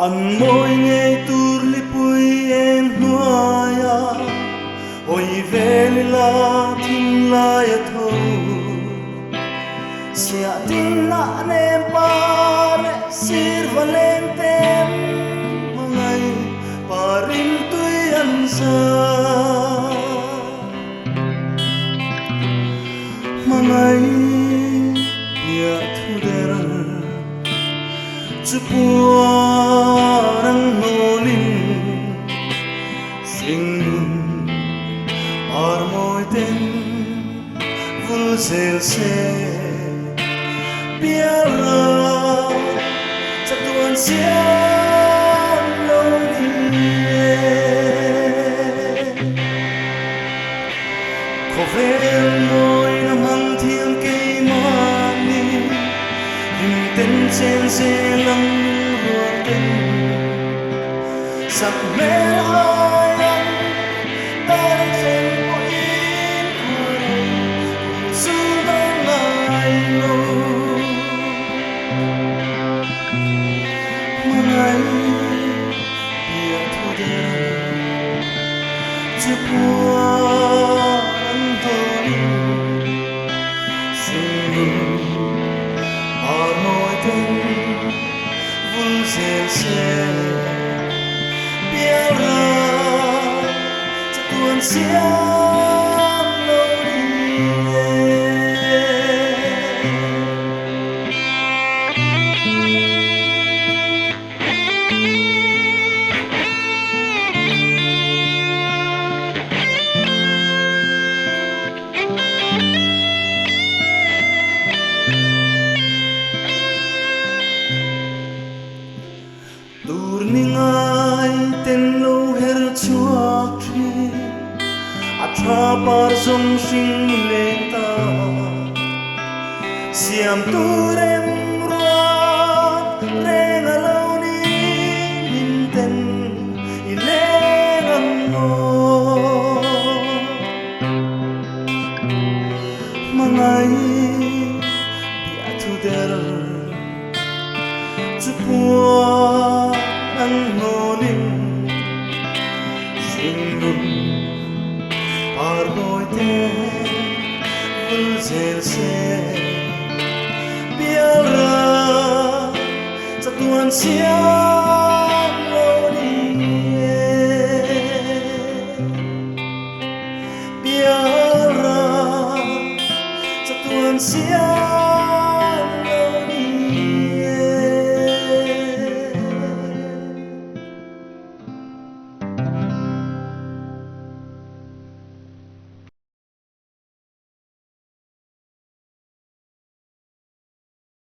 An môi nghe tur li pui en nuaya oi veli la tin la ya tho sia tin na nem pare sir valentem mangai parin tui ansa mangai ya thu der Chupuarang nolin Singun armoiten Vulsel se Biara Chatuan siang loni Kovel noi namang thiam kay mani Himten sen se lang ruoten Sak mel ayang Tarang sen po in kuray Sudang ay no Manay Biat huder Chupuan tonin Singun Armoiten Vulsel se Biara Chatuan siang loni Turningai tenlo her chuak thi Atra par som sing leta Siam turem ruat Reng aloni Hinten ilengan mo Mangai biatu der Chupuan ang nolin Singun armoiten Vulsel se Biara Chatuan siang loni Biara Chatuan siang